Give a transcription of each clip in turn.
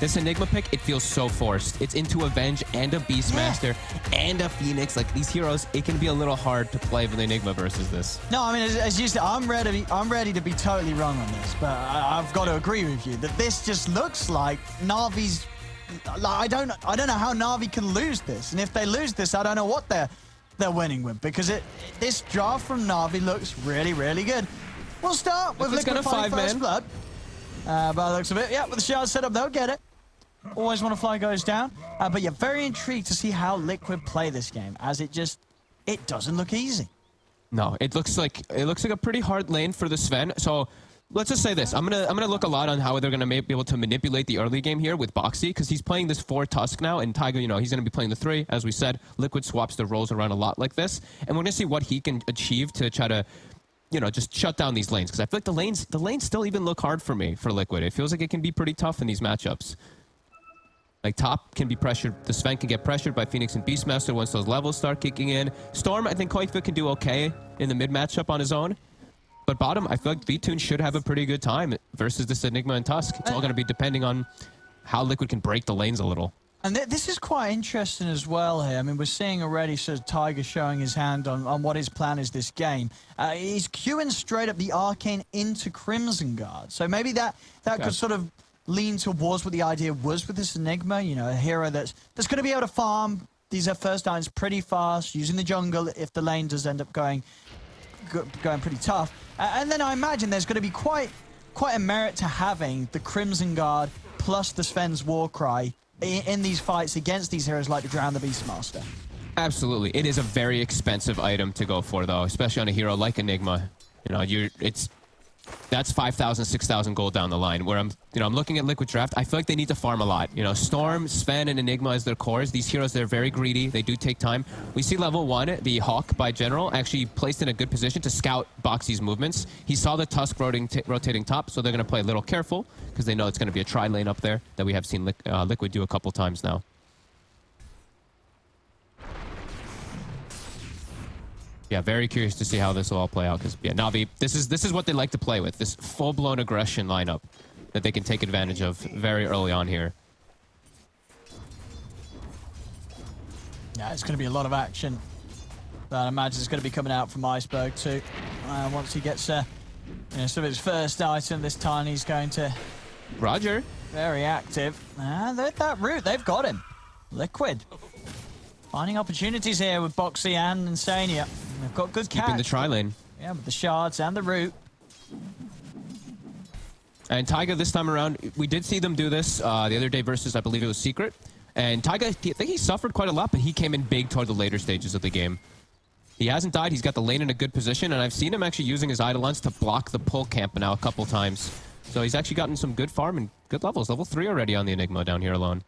This Enigma pick, it feels so forced. It's into Avenge and a Beastmaster and a Phoenix. Like, these heroes, it can be a little hard to play with Enigma versus this. No, I mean, as you said, I'm ready to be totally wrong on this, but I've got to agree with you that this just looks like Navi's. Like, I don't know how Navi can lose this, and if they lose this, I don't know what they're winning with, because this draft from Navi looks really, really good. We'll start with Liquid fighting First Blood. By the looks of it, yeah, with the shard set up, they'll get it. Always want to fly goes down, but you're very intrigued to see how Liquid play this game, as it doesn't look easy. No, it looks like a pretty hard lane for the Sven. So let's just say this: I'm gonna look a lot on how they're gonna be able to manipulate the early game here with Boxy, because he's playing this 4 Tusk now, and Taiga, you know, he's gonna be playing the 3. As we said, Liquid swaps the roles around a lot like this, and we're gonna see what he can achieve to try to, you know, just shut down these lanes, because I feel like the lanes still even look hard for me for Liquid. It feels like it can be pretty tough in these matchups. Like, top can be pressured. The Sven can get pressured by Phoenix and Beastmaster once those levels start kicking in. Storm, I think Koifit can do okay in the mid matchup on his own. But bottom, I feel like VTune should have a pretty good time versus this Enigma and Tusk. It's all going to be depending on how Liquid can break the lanes a little. And this is quite interesting as well here. I mean, we're seeing already sort of Tiger showing his hand on what his plan is this game. He's queuing straight up the Arcane into Crimson Guard. So maybe that could sort of lean towards what the idea was with this Enigma. You know, a hero that's going to be able to farm these first lines pretty fast, using the jungle if the lane does end up going pretty tough. And then I imagine there's going to be quite a merit to having the Crimson Guard plus the Sven's Warcry in these fights against these heroes like the Drown the Beastmaster. Absolutely. It is a very expensive item to go for, though, especially on a hero like Enigma. You know, that's 5,000, 6,000 gold down the line. Where I'm looking at Liquid Draft, I feel like they need to farm a lot. You know, Storm, Sven, and Enigma as their cores. These heroes, they're very greedy. They do take time. We see level 1, the Hawk by General, actually placed in a good position to scout Boxy's movements. He saw the Tusk rotating top, so they're going to play a little careful because they know it's going to be a tri lane up there that we have seen Liquid do a couple times now. Yeah, very curious to see how this will all play out, because yeah, Navi, this is what they like to play with, this full-blown aggression lineup that they can take advantage of very early on here. Yeah, it's going to be a lot of action. But I imagine it's going to be coming out from Iceberg too. Once he gets sort of his first item this time, he's going to... Roger. Very active. And that route, they've got him. Liquid. Finding opportunities here with Boxy and Insania. They've got good catch. Keeping the tri-lane. Yeah, with the shards and the root. And Taiga this time around, we did see them do this the other day versus, I believe it was Secret. And Taiga, I think he suffered quite a lot, but he came in big toward the later stages of the game. He hasn't died. He's got the lane in a good position, and I've seen him actually using his Eidolons to block the pull camp now a couple times. So he's actually gotten some good farm and good levels. Level 3 already on the Enigma down here alone.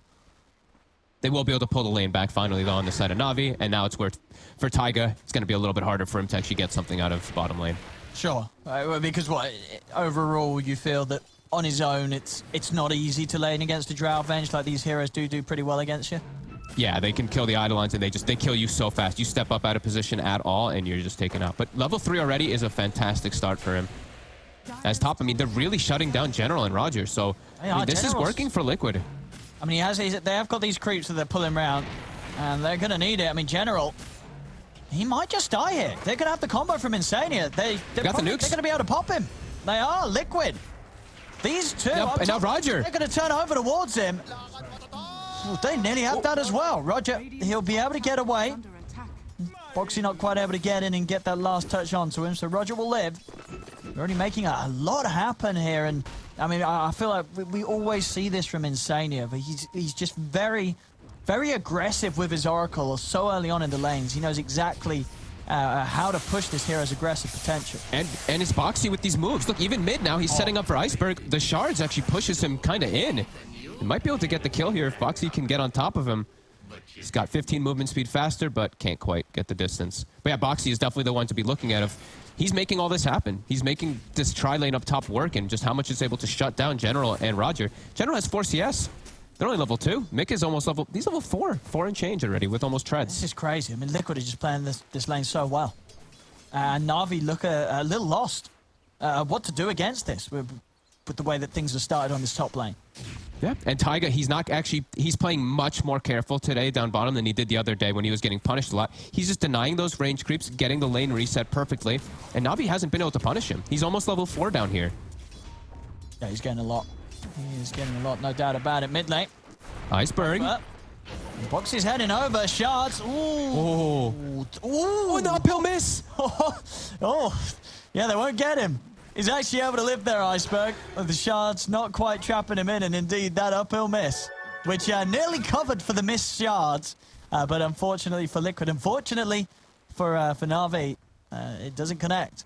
They will be able to pull the lane back finally, though, on the side of Navi. And now it's where, for Taiga, it's going to be a little bit harder for him to actually get something out of bottom lane. Sure. Because what, overall, you feel that on his own, it's not easy to lane against a Drow Venge, like these heroes do pretty well against you? Yeah, they can kill the Eidolons, and they kill you so fast. You step up out of position at all, and you're just taken out. But level 3 already is a fantastic start for him. As top, I mean, they're really shutting down General and Roger, so I mean, this is working for Liquid. I mean, they have got these creeps that they're pulling around, and they're going to need it. I mean, General, he might just die here. They're going to have the combo from Insania. They're going to be able to pop him. They are. Liquid. These two. Yep, and now Roger. They're going to turn over towards him. Well, they nearly have that as well. Roger, he'll be able to get away. Boxy not quite able to get in and get that last touch onto him, so Roger will live. We're already making a lot happen here, and I mean, I feel like we always see this from Insania, but he's just very, very aggressive with his Oracle so early on in the lanes. He knows exactly how to push this hero's aggressive potential. And it's Boxy with these moves. Look, even mid now, he's setting up for Iceberg. The shards actually pushes him kind of in. He might be able to get the kill here if Boxy can get on top of him. He's got 15 movement speed faster, but can't quite get the distance. But yeah, Boxy is definitely the one to be looking at. He's making all this happen. He's making this tri-lane up top work, and just how much it's able to shut down General and Roger. General has 4 CS. They're only level 2. Mick is almost level... He's level 4. 4 and change already with almost treads. This is crazy. I mean, Liquid is just playing this lane so well. And Navi look a little lost what to do against this with the way that things have started on this top lane. Yeah, and Taiga, he's playing much more careful today down bottom than he did the other day when he was getting punished a lot. He's just denying those range creeps, getting the lane reset perfectly, and Navi hasn't been able to punish him. He's almost level 4 down here. Yeah, he's getting a lot. He is getting a lot, no doubt about it. Mid lane. Iceberg. Boxy's heading over. Shards. Ooh. Oh. Ooh. Oh, an uphill miss. Oh. Yeah, they won't get him. He's actually able to live there, Iceberg. The shards not quite trapping him in, and indeed that uphill miss, which nearly covered for the missed shards, but unfortunately for Liquid, unfortunately for Navi, it doesn't connect.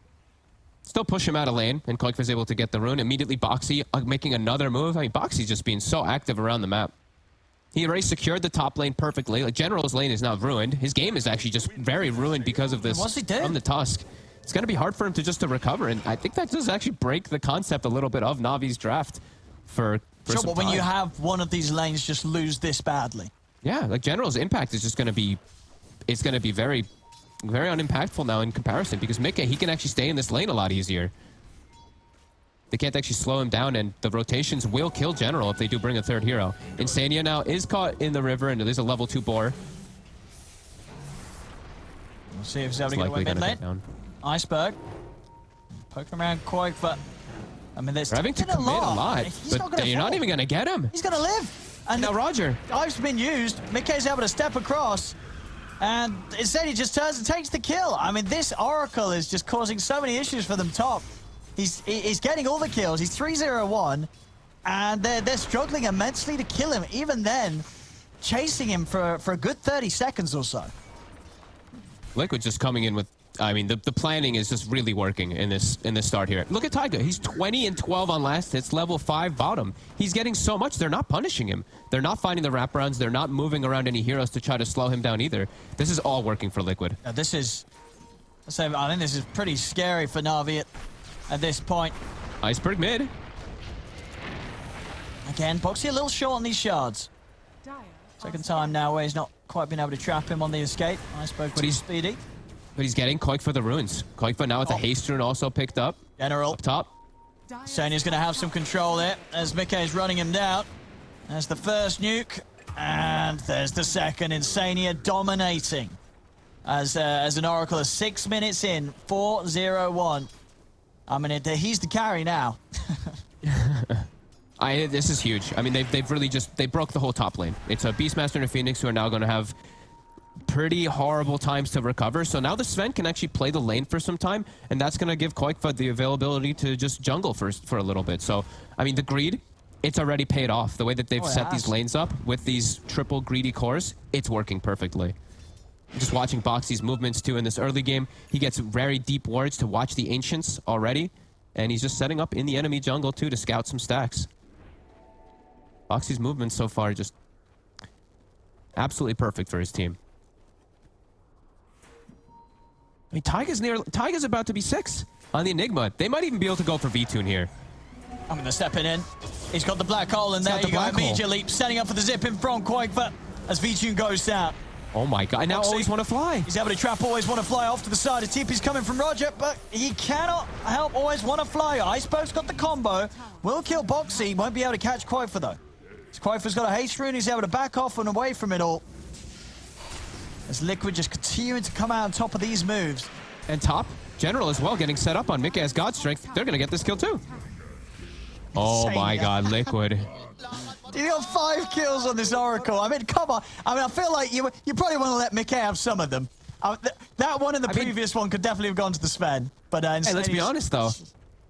Still push him out of lane, and Koik was able to get the rune. Immediately Boxy making another move. I mean, Boxy's just being so active around the map. He already secured the top lane perfectly. Like, General's lane is now ruined. His game is actually just very ruined because of this. What's he do? From the Tusk. It's going to be hard for him to recover, and I think that does actually break the concept a little bit of Navi's draft for sure, some but when time. you have one of these lanes just lose this badly. Yeah, like General's impact is just going to be, it's going to be very, very unimpactful now in comparison, because Mickey, he can actually stay in this lane a lot easier. They can't actually slow him down, and the rotations will kill General if they do bring a third hero. Insania now is caught in the river, and there's a level 2 boar. We'll see if he's able to get away mid lane. Iceberg. Poking around Koik, but I mean, they're having to commit a lot, but you're not even going to get him. He's going to live. And now Roger. Dive's been used. Mickey's able to step across, and instead he just turns and takes the kill. I mean, this Oracle is just causing so many issues for them top. He's getting all the kills. He's 3-0-1, and they're struggling immensely to kill him. Even then, chasing him for a good 30 seconds or so. Liquid just coming in with, I mean, the planning is just really working in this start here. Look at Taiga. He's 20-12 on last hits, level 5 bottom. He's getting so much. They're not punishing him. They're not finding the wraparounds. They're not moving around any heroes to try to slow him down either. This is all working for Liquid. I think this is pretty scary for Navi at this point. Iceberg mid. Again, Boxy a little short on these shards. Second time now where he's not quite been able to trap him on the escape. Iceberg too speedy. But he's getting Koik for the runes. Koik now with the haste rune also picked up. General. Up top. Sania's going to have some control there as Mickey is running him down. There's the first nuke. And there's the second. Insania dominating. As an Oracle is 6 minutes in. 4-0-1. I mean, he's the carry now. This is huge. I mean, they've really they broke the whole top lane. It's a Beastmaster and a Phoenix who are now going to have pretty horrible times to recover. So now the Sven can actually play the lane for some time, and that's going to give Koikva the availability to just jungle for a little bit. So, I mean, the greed, it's already paid off. The way that they've set these lanes up with these triple greedy cores, it's working perfectly. Just watching Boxy's movements too in this early game. He gets very deep wards to watch the Ancients already, and he's just setting up in the enemy jungle too to scout some stacks. Boxy's movements so far just absolutely perfect for his team. I mean, Taiga's about to be 6 on the Enigma. They might even be able to go for V-Tune here. I'm going to step in. He's got the black hole, and there you go. Immediately setting up for the zip in front, Koikva, as V-Tune goes down. Oh my god, and now Always Want to Fly. He's able to trap Always Want to Fly off to the side. A TP's coming from Roger, but he cannot help Always Want to Fly. Iceberg's got the combo. Will kill Boxy. Won't be able to catch Koikva, though. Koikva's got a haste rune. He's able to back off and away from it all. As Liquid just continuing to come out on top of these moves. And top, General as well, getting set up on Mickey as God Strength. They're going to get this kill too. Oh my god, Liquid. You got 5 kills on this Oracle. I mean, come on. I mean, I feel like you probably want to let Mickey have some of them. That one and the previous one could definitely have gone to the Sven. But hey, let's be honest though.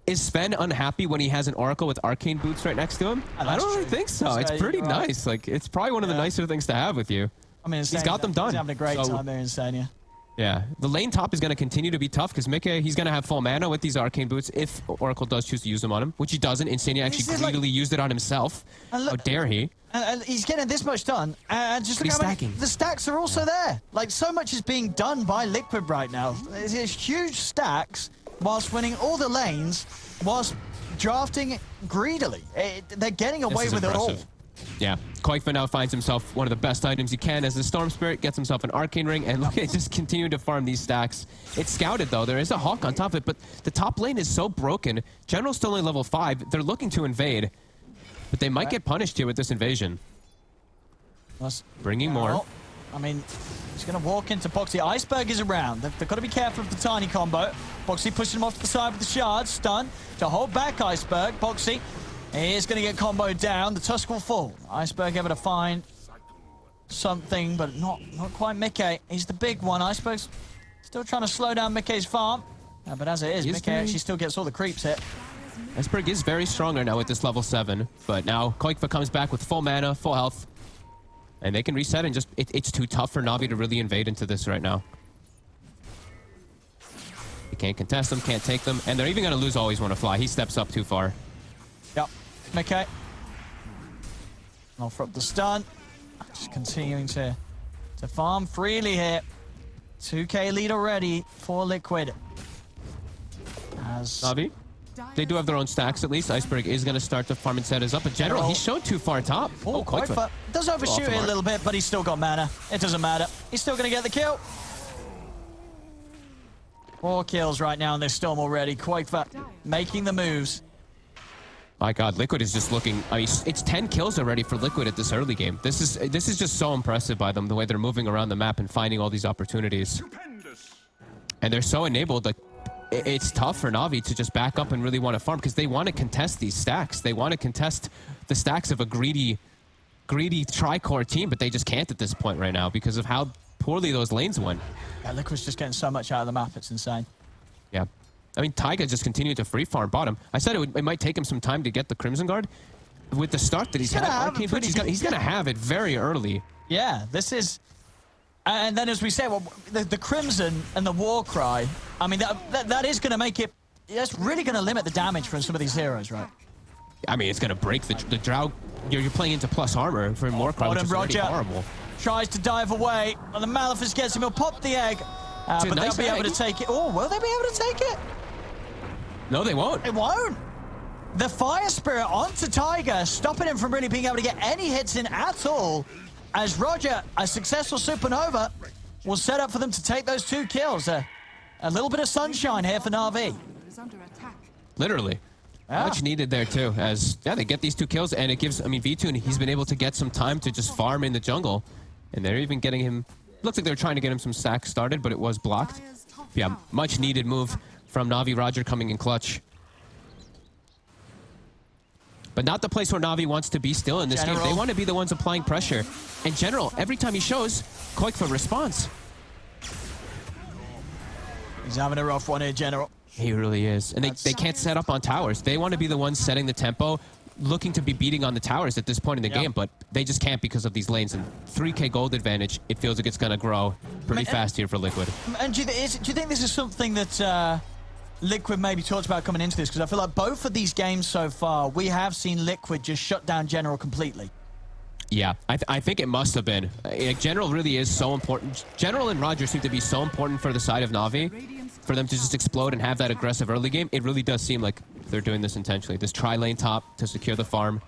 Is Sven unhappy when he has an Oracle with Arcane Boots right next to him? I don't really think so. It's pretty nice. Like, it's probably one of the nicer things to have with you. I mean, he's got them done. He's having a great time there in Insania. Yeah, the lane top is going to continue to be tough because Mickey, he's going to have full mana with these Arcane Boots if Oracle does choose to use them on him, which he doesn't. Insania actually greedily used it on himself. Look, how dare he? And he's getting this much done, and just look how many, the stacks are also there. Like, so much is being done by Liquid right now. There's huge stacks whilst winning all the lanes, whilst drafting greedily. They're getting away with it all. Yeah, Koikva now finds himself one of the best items he can as the Storm Spirit, gets himself an Arcane Ring, and look at just continue to farm these stacks. It's scouted though, there is a Hawk on top of it, but the top lane is so broken. General's still only level 5, they're looking to invade. But they might get punished here with this invasion. Bringing more. I mean, he's going to walk into Boxy. Iceberg is around. They've got to be careful of the tiny combo. Boxy pushing him off to the side with the shards. Stun to hold back Iceberg. Boxy is going to get comboed down. The Tusk will fall. Iceberg able to find something, but not quite Mickey. He's the big one. Iceberg's still trying to slow down Mickey's farm. But as it is, Mickey actually still gets all the creeps hit. Iceberg is very strong right now with this level 7. But now Koikva comes back with full mana, full health. And they can reset and just... It's too tough for Navi to really invade into this right now. They can't contest them, can't take them. And they're even going to lose Always Want to Fly. He steps up too far. Yep. Mickey. Offer up the stun. Just continuing to farm freely here. 2k lead already for Liquid. As Navi, they do have their own stacks at least. Iceberg is going to start to farm and set us up. But General, he's shown too far top. Koikva does overshoot it a little bit, but he's still got mana. It doesn't matter. He's still going to get the kill. 4 kills right now, and they're Storm already. Koikva making the moves. My God, Liquid is just looking... I mean, it's 10 kills already for Liquid at this early game. This is just so impressive by them, the way they're moving around the map and finding all these opportunities. And they're so enabled, like, it's tough for Navi to just back up and really want to farm because they want to contest these stacks. They want to contest the stacks of a greedy tri-core team, but they just can't at this point right now because of how poorly those lanes went. Yeah, Liquid's just getting so much out of the map. It's insane. Yeah. I mean, Taiga just continued to free farm bottom. I said it might take him some time to get the Crimson Guard. With the start that he's had, Arcane Boots, he's going to have it very early. Yeah, this is... And then, as we say, well, the Crimson and the Warcry, I mean, that is going to make it... That's really going to limit the damage from some of these heroes, right? I mean, it's going to break the Drow. You're playing into plus armor for Warcry, which is already horrible. Tries to dive away, and the Maleficent gets him. He'll pop the egg, but they'll be able to take it. Oh, will they be able to take it? No, they won't. It won't. The Fire Spirit onto Tiger, stopping him from really being able to get any hits in at all. As Roger, a successful Supernova, will set up for them to take those 2 kills. A little bit of sunshine here for Navi. Literally. Yeah. Much needed there, too. As, yeah, they get these 2 kills, and it gives, I mean, V2, he's been able to get some time to just farm in the jungle. And they're even getting him, looks like they're trying to get him some stacks started, but it was blocked. Yeah, much needed move from Navi. Roger coming in clutch. But not the place where Navi wants to be still in this game. They want to be the ones applying pressure. And General, every time he shows, Koikva responds. He's having a rough one here, General. He really is. And they can't set up on towers. They want to be the ones setting the tempo, looking to be beating on the towers at this point in the game, but they just can't because of these lanes. And 3k gold advantage, it feels like it's going to grow pretty fast here for Liquid. And do you think this is something that Liquid maybe talked about coming into this? Because I feel like both of these games so far, we have seen Liquid just shut down General completely. Yeah, I think it must have been. General really is so important. General and Roger seem to be so important for the side of Navi. For them to just explode and have that aggressive early game, it really does seem like they're doing this intentionally. This tri-lane top to secure the farm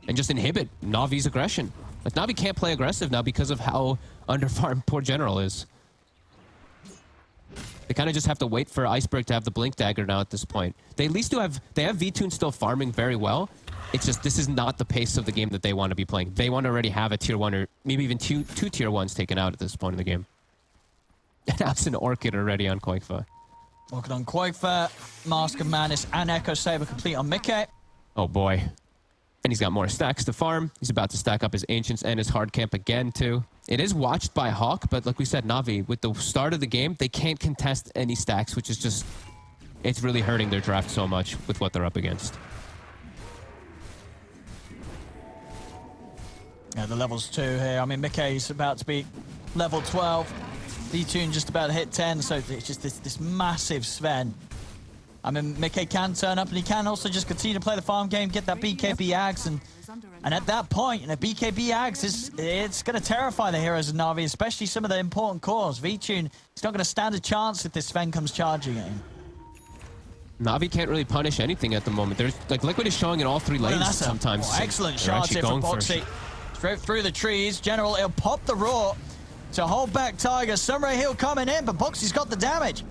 and just inhibit Navi's aggression. Like, Navi can't play aggressive now because of how underfarmed poor General is. They kind of just have to wait for Iceberg to have the Blink Dagger now at this point. They at least have V-Tune still farming very well. It's just this is not the pace of the game that they want to be playing. They want to already have a tier 1 or maybe even two tier 1s taken out at this point in the game. And that's an Orchid already on Koikva. Orchid on Koikva, Mask of Madness and Echo Saber complete on Mickey. Oh boy. And he's got more stacks to farm. He's about to stack up his Ancients and his hard camp again too. It is watched by Hawk, but like we said, Navi, with the start of the game, they can't contest any stacks, which is just... It's really hurting their draft so much with what they're up against. Yeah, the levels 2 here. I mean, Mickey's about to be level 12. V-Tune just about to hit 10, so it's just this massive Sven. I mean, Mickey can turn up, and he can also just continue to play the farm game, get that BKB Ags, and at that point, a BKB Ags, it's going to terrify the heroes of Navi, especially some of the important cores. V-Tune, he's not going to stand a chance if this Sven comes charging at him. Navi can't really punish anything at the moment. There's like Liquid is showing in all 3 lanes sometimes. Excellent shots here from Boxy. Straight through the trees. General, he'll pop the Roar to hold back Tiger. Sunray Hill coming in, but Boxy's got the damage.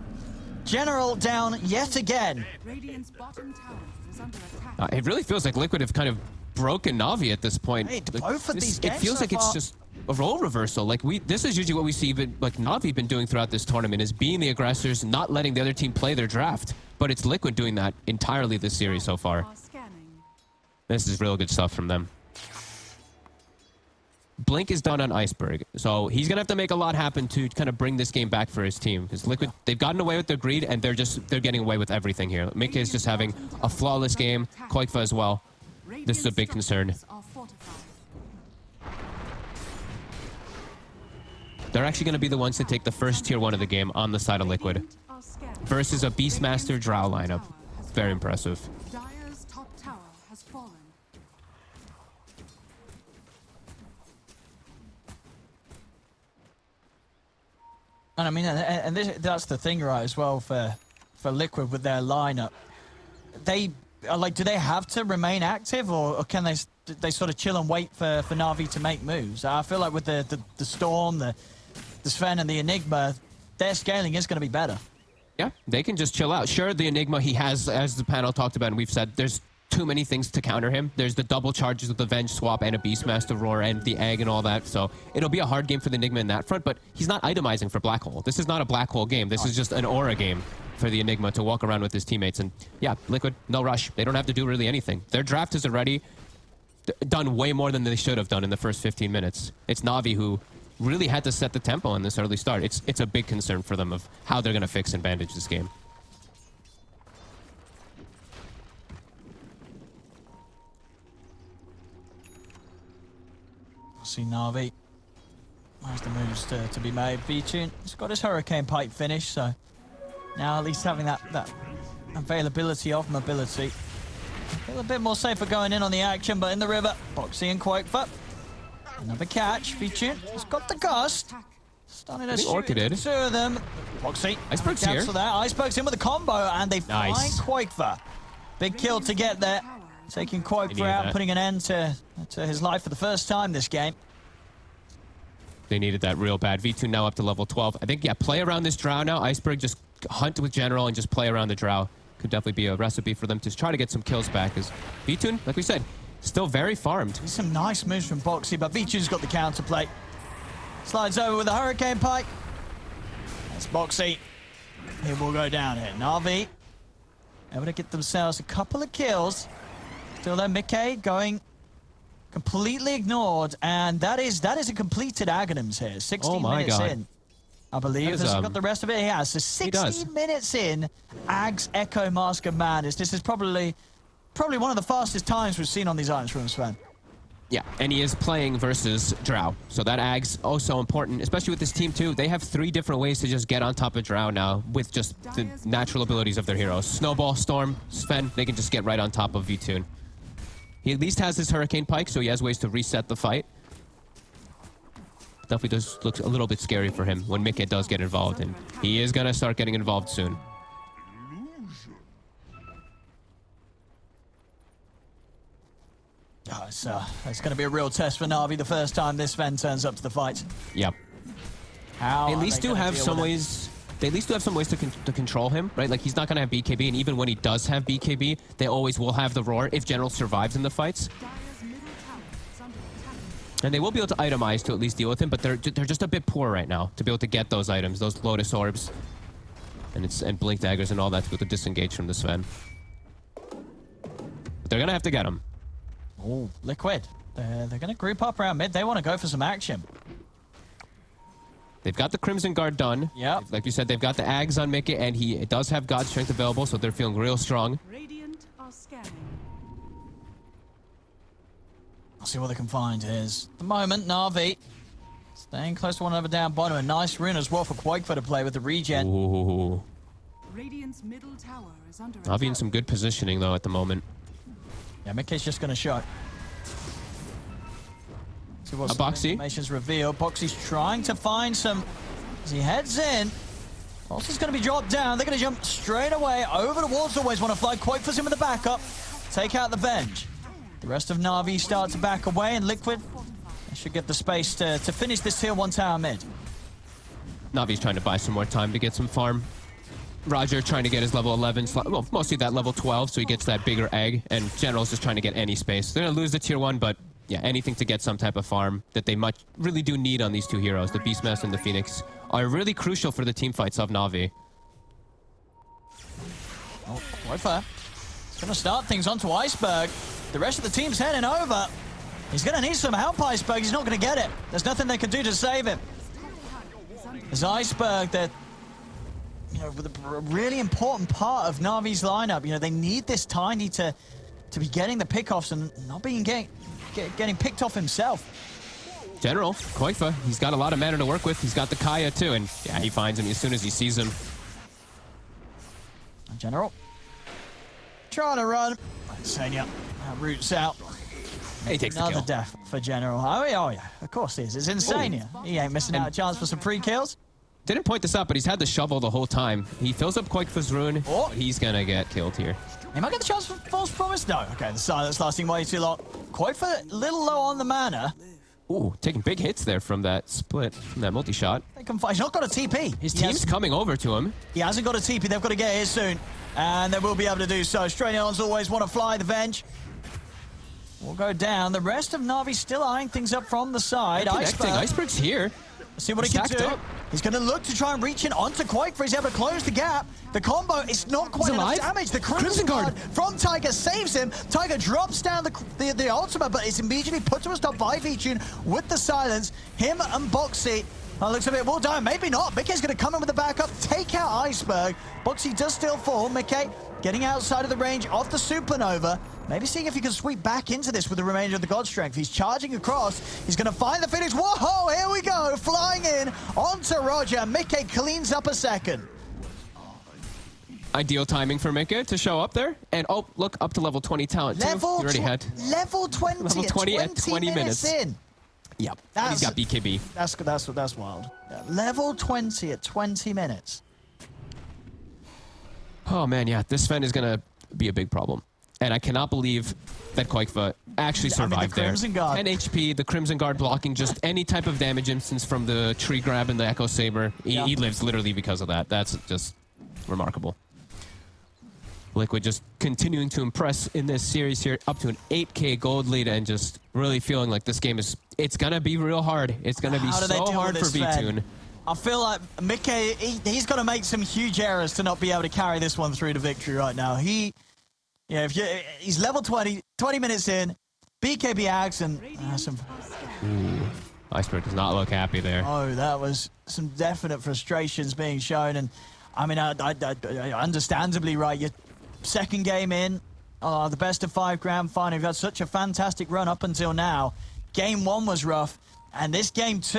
General down yet again. It really feels like Liquid have kind of broken Navi at this point. Hey, both of these It games feels so like it's far- just a role reversal. Like this is usually what we see, like Navi been doing throughout this tournament, is being the aggressors, not letting the other team play their draft. But it's Liquid doing that entirely this series so far. This is real good stuff from them. Blink is done on Iceberg, so he's gonna have to make a lot happen to kind of bring this game back for his team. Because Liquid, they've gotten away with their greed, and they're getting away with everything here. Mickey is just having a flawless game. Koikfa as well. This is a big concern. They're actually going to be the ones to take the first tier 1 of the game on the side of Liquid. Versus a Beastmaster Drow lineup. Very impressive. Dire's top tower has fallen. And I mean, and that's the thing, right, as well for Liquid with their lineup. They are like, do they have to remain active, or can they sort of chill and wait for Navi to make moves? I feel like with the Storm, the Sven, and the Enigma, their scaling is going to be better. Yeah, they can just chill out. Sure, the Enigma, he has, as the panel talked about, and we've said, there's too many things to counter him. There's the double charges with the Venge swap and a Beastmaster Roar and the Egg and all that. So it'll be a hard game for the Enigma in that front, but he's not itemizing for Black Hole. This is not a Black Hole game. This is just an aura game for the Enigma to walk around with his teammates. And yeah, Liquid, no rush. They don't have to do really anything. Their draft is already done way more than they should have done in the first 15 minutes. It's Navi who really had to set the tempo in this early start. It's a big concern for them of how they're going to fix and bandage this game. See Navi. There's the moves to be made. V-Tune has got his Hurricane Pipe finish, so now at least having that availability of mobility. Feel a bit more safer going in on the action, but in the river, Boxy and Koikfa. Another catch. V-Tune has got the gust. Starting to shoot Orchided. two of them. Boxy. Iceberg's here. Cancel that. Iceberg's in with a combo, and they find Koikfa. Big kill to get there. Taking Koikfa out, putting an end to his life for the first time this game. They needed that real bad. V2 now up to level 12. I think, yeah, play around this Drow now. Iceberg just hunt with General and just play around the Drow. Could definitely be a recipe for them to try to get some kills back. Because V2, like we said, still very farmed. Some nice moves from Boxy, but V2's got the counterplay. Slides over with the Hurricane Pike. That's Boxy. He will go down here. Navi able to get themselves a couple of kills. Still there, Mickey going completely ignored, and that is a completed Aghanims here. 16 minutes in, I believe. Has he got the rest of it? He has. So 16 minutes in, Agh's Echo Mask of Madness. This is probably one of the fastest times we've seen on these items from Sven. Yeah, and he is playing versus Drow. So that Agh's also important, especially with this team too. They have 3 different ways to just get on top of Drow now with just the natural abilities of their heroes. Snowball, Storm, Sven, they can just get right on top of V-Tune. He at least has his Hurricane Pike, so he has ways to reset the fight. Definitely does look a little bit scary for him when Mickey does get involved, and he is going to start getting involved soon. Oh, it's going to be a real test for Navi the first time this Sven turns up to the fight. Yep. How they at least do have some ways. They at least do have some ways to control him, right? Like, he's not going to have BKB, and even when he does have BKB, they always will have the Roar if General survives in the fights. And they will be able to itemize to at least deal with him, but they're just a bit poor right now to be able to get those items, those Lotus Orbs, and Blink Daggers and all that to be able to disengage from the Sven. But they're going to have to get them. Oh, Liquid. They're going to group up around mid. They want to go for some action. They've got the Crimson Guard done. Yeah. Like you said, they've got the Aghs on Mickey, and he does have God Strength available, so they're feeling real strong. Radiant are scanning. I'll see what they can find here. At the moment, Navi staying close to one another down bottom. A nice rune as well for Koikfa to play with the regen. Ooh. Radiant's middle tower is under Navi in some good positioning, though, at the moment. Yeah, Mickey's just going to show. See what Boxy. Information's revealed. Boxy's trying to find some as he heads in. Boxy's going to be dropped down. They're going to jump straight away over towards always want to fly. Koikfa's in with the backup. Take out the Venge. The rest of Navi start to back away, and Liquid should get the space to finish this tier 1 tower mid. Navi's trying to buy some more time to get some farm. Roger trying to get his level 11, well, mostly that level 12, so he gets that bigger egg, and General's just trying to get any space. They're going to lose the tier 1, but yeah, anything to get some type of farm that they really do need on these two heroes. The Beastmaster and the Phoenix are really crucial for the team fights of Navi. Oh, Wofa. He's going to start things onto Iceberg. The rest of the team's heading over. He's going to need some help, Iceberg. He's not going to get it. There's nothing they can do to save him. There's Iceberg that, you know, with a really important part of Navi's lineup. You know, they need this Tiny to be getting the pickoffs and not being getting picked off himself. General, Koifa, he's got a lot of mana to work with. He's got the Kaya too, and yeah, he finds him as soon as he sees him. General trying to run. Senya roots out. He takes the Another kill. death for General. Oh yeah, of course he is. It's insane. He ain't missing out a chance for some free kills. Didn't point this out, but he's had the shovel the whole time. He fills up Koifa's rune. Oh. He's gonna get killed here. He might get the chance for false promise. No. Okay, the silence lasting way too long. Koifa a little low on the mana. Ooh, taking big hits there from that split, from that multi-shot. They can fight. He's not got a TP. His team's coming over to him. He hasn't got a TP. They've got to get here soon. And they will be able to do so. Strainions always want to fly the Venge. Will go down. The rest of Navi still eyeing things up from the side. Iceberg's here. See what he can do. Up. He's going to look to try and reach in onto Quake for he's able to close the gap. The combo is not quite enough damage. The Crimson Guard from Tiger saves him. Tiger drops down the ultimate, but it's immediately put to a stop by V-Tune with the silence. Him and Boxy. Looks a bit well done. Maybe not. Mickey's going to come in with the backup, take out Iceberg. Boxy does still fall. Mickey getting outside of the range of the Supernova. Maybe seeing if he can sweep back into this with the remainder of the God Strength. He's charging across. He's going to find the Phoenix. Whoa, here we go. Flying in onto Roger. Mickey cleans up a second. Ideal timing for Mika to show up there. And oh, look, up to level 20 talent too. He already had level 20, level 20 at 20 minutes in. Yep, he's got BKB. That's wild. Yeah. Level 20 at 20 minutes. Oh man, yeah, this Sven is gonna be a big problem. And I cannot believe that Koikva actually survived there. 10 HP, the Crimson Guard blocking just any type of damage instance from the tree grab and the Echo Saber. He lives literally because of that. That's just remarkable. Liquid just continuing to impress in this series here, up to an 8K gold lead, and just really feeling like this game is, it's gonna be real hard. It's gonna be so hard for V-Tune. I feel like Mickey, he's got to make some huge errors to not be able to carry this one through to victory right now. He's level 20 minutes in, BKB Axe, and some... Ooh, Iceberg does not look happy there. Oh, that was some definite frustrations being shown, and I mean, I understandably, right, your second game in, the best of 5 grand final. You've had such a fantastic run up until now. Game 1 was rough, and this game 2,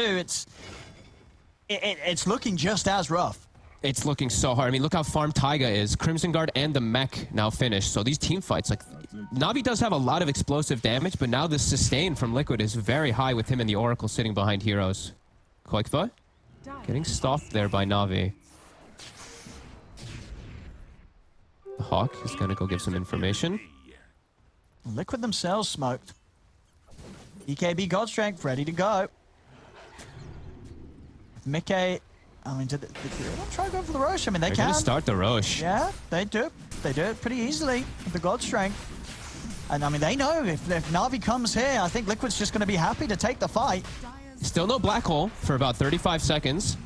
it's looking just as rough. It's looking so hard. I mean, look how farmed Taiga is. Crimson Guard and the mech now finished. So these team fights, like, Navi does have a lot of explosive damage, but now the sustain from Liquid is very high with him and the Oracle sitting behind heroes. Koikva getting stopped there by Navi. The Hawk is going to go give some information. Liquid themselves smoked. EKB God Strength ready to go. Mickey, I mean, did they try to go for the Roche? I mean, they can. They're going to start the Roche. Yeah, they do. They do it pretty easily with the God Strength. And I mean, they know if Navi comes here, I think Liquid's just going to be happy to take the fight. Still no black hole for about 35 seconds.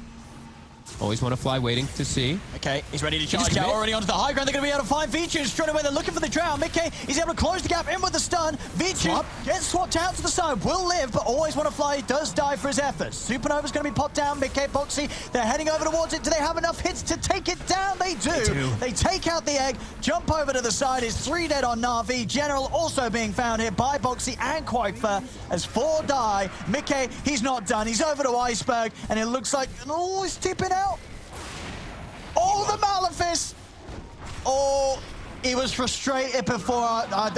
Always want to fly, waiting to see. Okay, he's ready to charge out already onto the high ground. They're going to be able to find V-Tune straight away. They're looking for the drown. Mickey, he's able to close the gap in with the stun. V-Tune gets swapped out to the side. Will live, but always want to fly. He does die for his efforts. Supernova's going to be popped down. Mickey, Boxy, they're heading over towards it. Do they have enough hits to take it down? They do. They take out the egg, jump over to the side. It's 3 dead on Navi. General also being found here by Boxy and Quakefer as 4 die. Mickey, he's not done. He's over to Iceberg, and it looks like, oh, he's tipping out. Oh, the Malefice! Oh, he was frustrated before. I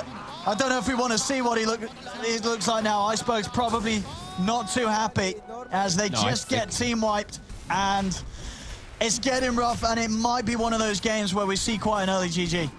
don't know if we want to see what he looks like now. Iceberg's probably not too happy as they just get team wiped, and it's getting rough, and it might be one of those games where we see quite an early GG.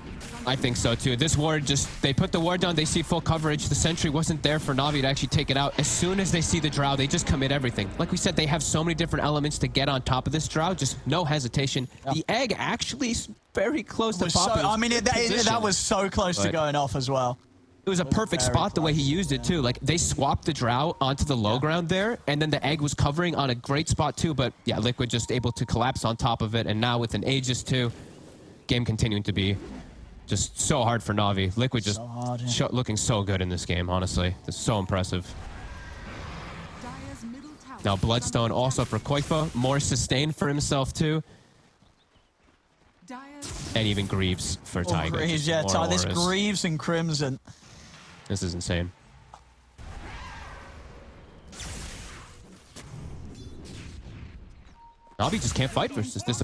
I think so too. This ward they put the ward down, they see full coverage. The sentry wasn't there for Navi to actually take it out. As soon as they see the drow, they just commit everything. Like we said, they have so many different elements to get on top of this drow, just no hesitation. Yeah. The egg actually is very close to popping. I mean, that was so close to going off as well. It was a perfect spot the way he used it too. Like they swapped the drow onto the low ground there, and then the egg was covering on a great spot too. But yeah, Liquid just able to collapse on top of it, and now with an Aegis too, game continuing to be just so hard for Navi. Liquid just looking so good in this game, honestly. It's so impressive. Now Bloodstone also for Koifa, more sustain for himself too. And even Greaves for Tiger. Greaves, yeah, this Greaves and Crimson. This is insane. Navi just can't fight versus this.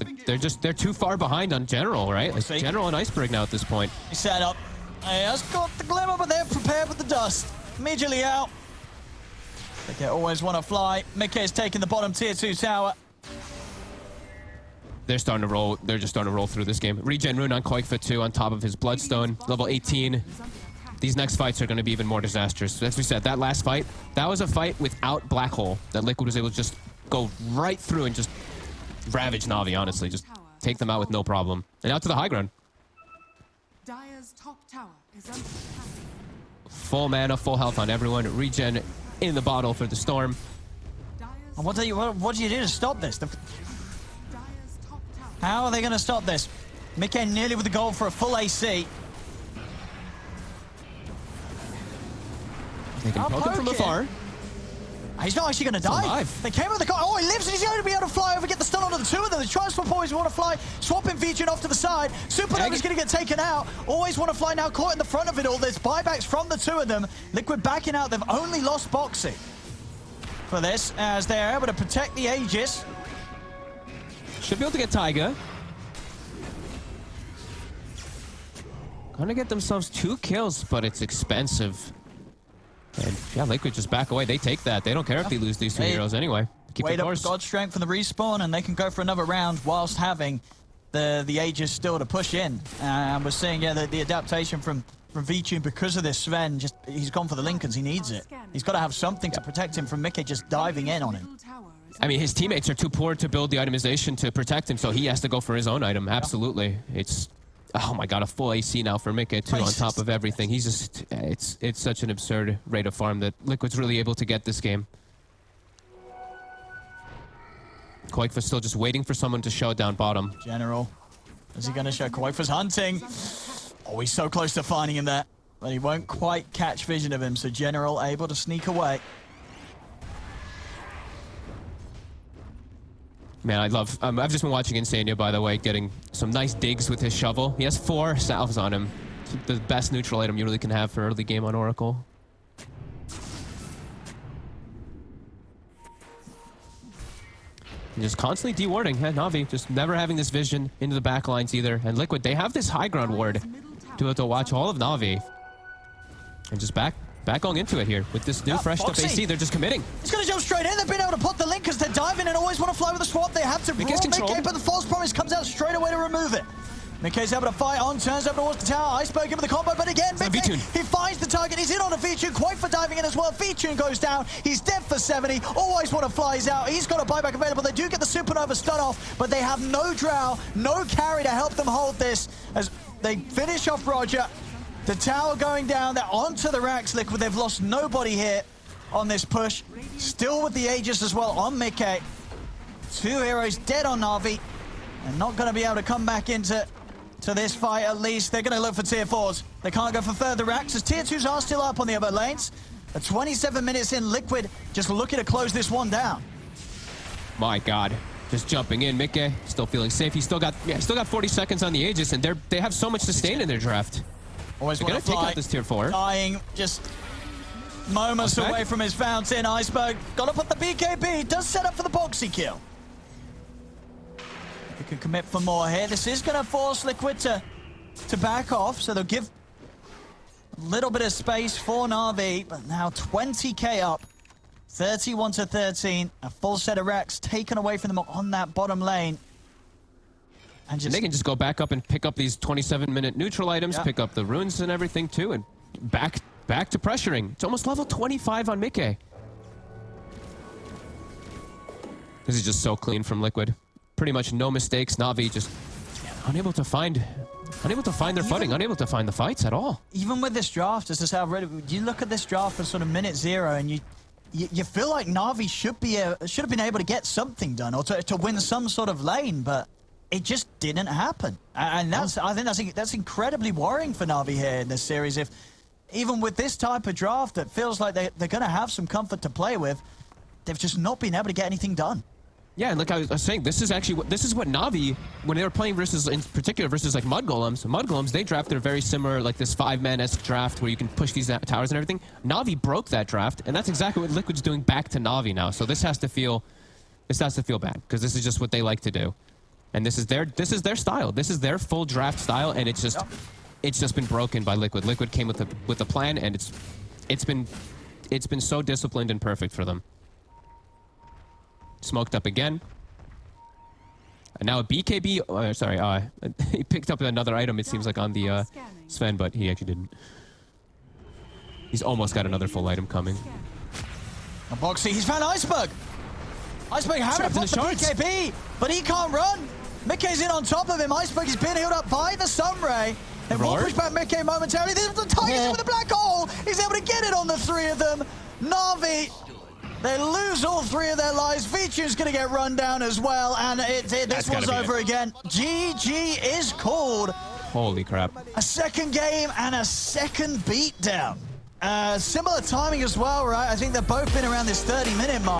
They're too far behind on General, right? Like General and Iceberg now at this point. He set up. He has got the glimmer, but they're prepared with the dust. Immediately out. They always want to fly. Mickey is taking the bottom tier 2 tower. They're starting to roll. They're just starting to roll through this game. Regen Rune on Koifa too, on top of his Bloodstone, level 18. These next fights are going to be even more disastrous. As we said, that last fight, that was a fight without Black Hole. That Liquid was able to just go right through and just ravage Navi, honestly. Just take them out with no problem. And out to the high ground. Dire's top tower is under attack. Full mana, full health on everyone. Regen in the bottle for the Storm. And what do you do to stop this? How are they going to stop this? Mickey nearly with the goal for a full AC. They can poke him from afar. He's not actually going to die. Alive. They came with the car. Oh, he lives and he's going to be able to fly over, get the stun onto the two of them. The Tri-Swap always want to fly. Swapping Vijun off to the side. Supernova's going to get taken out. Always want to fly now, caught in the front of it all. There's buybacks from the two of them. Liquid backing out. They've only lost Boxy for this as they're able to protect the Aegis. Should be able to get Taiga. Gonna get themselves 2 kills, but it's expensive. And yeah, Liquid just back away. They take that. They don't care if they lose these 2 heroes anyway. Keep wait up God Strength for the respawn, and they can go for another round whilst having the Aegis still to push in. And we're seeing, yeah, the adaptation from Vijun because of this. Sven, he's gone for the Lincolns. He needs it. He's got to have something to protect him from Mickey just diving in on him. I mean, his teammates are too poor to build the itemization to protect him, so he has to go for his own item. Absolutely. It's, oh my god, a full AC now for Mickey too on top of everything. He's just, it's such an absurd rate of farm that Liquid's really able to get this game. Koifa's still just waiting for someone to show down bottom. General, is he going to show? Koifa's hunting. Oh, he's so close to finding him there, but he won't quite catch vision of him, so General able to sneak away. Man, I love... I've just been watching Insania, by the way, getting some nice digs with his shovel. He has 4 salves on him. It's the best neutral item you really can have for early game on Oracle. And just constantly de-warding. Navi just never having this vision into the back lines either. And Liquid, they have this high ground ward to be able to watch all of Navi. And just back going into it here. With this new fresh stuff AC, they're just committing. He's going to jump straight in. They've been able to put the link because they're diving and always want to fly with the swap. They have to roll Mickey, but the false promise comes out straight away to remove it. Mickey's able to fight on, turns over towards the tower. Iceberg with the combo, but again, Mickey, he finds the target. He's in on a Vijun, quite for diving in as well. Vijun goes down. He's dead for 70. Always want to fly. He's out. He's got a buyback available. They do get the Supernova stun off, but they have no drow, no carry to help them hold this as they finish off Roger. The tower going down. They're onto the racks, Liquid. They've lost nobody here on this push. Still with the Aegis as well on Mickey. 2 heroes dead on Navi. And not going to be able to come back into this fight at least. They're going to look for tier 4s. They can't go for further racks as tier 2s are still up on the other lanes. At 27 minutes in, Liquid just looking to close this one down. My god. Just jumping in. Mickey still feeling safe. He's still got 40 seconds on the Aegis, and they have so much sustain in their draft. Always want to take out this tier 4. Dying just moments away from his fountain. Iceberg got to put the BKB. Does set up for the Boxy kill. They can commit for more here. This is going to force Liquid to back off, so they'll give a little bit of space for Navi. But now 20k up, 31-13. A full set of racks taken away from them on that bottom lane. And they can just go back up and pick up these 27-minute neutral items, pick up the runes and everything too, and back to pressuring. It's almost level 25 on Mickey. This is just so clean from Liquid. Pretty much no mistakes. Navi just unable to find their footing, unable to find the fights at all. Even with this draft, as I said, I've read it, you look at this draft for sort of minute 0 and you feel like Navi should have been able to get something done or to win some sort of lane, but it just didn't happen. And I think that's incredibly worrying for Navi here in this series. If even with this type of draft that feels like they're going to have some comfort to play with, they've just not been able to get anything done. Yeah, and like I was saying, this is what Navi, when they were playing versus, in particular, versus like Mud Golems, they drafted a very similar, like this 5-man-esque draft where you can push these towers and everything. Navi broke that draft, and that's exactly what Liquid's doing back to Navi now. So this has to feel bad, because this is just what they like to do. And this is their style. This is their full draft style, and it's just been broken by Liquid. Liquid came with a plan, and it's been so disciplined and perfect for them. Smoked up again. And now a BKB, sorry, he picked up another item, it seems like, on the Sven, but he actually didn't. He's almost got another full item coming. Boxy, he's found Iceberg! Iceberg having to put the BKB, but he can't run! Mickey's in on top of him, Iceberg is being healed up by the Sunray. And will push back Mickey momentarily. The Tigers in with the black hole! He's able to get it on the 3 of them. Navi, they lose all 3 of their lives. Vichu's going to get run down as well, and this one's over again. GG is called. Holy crap. A second game and a second beatdown. Similar timing as well, right? I think they've both been around this 30-minute mark.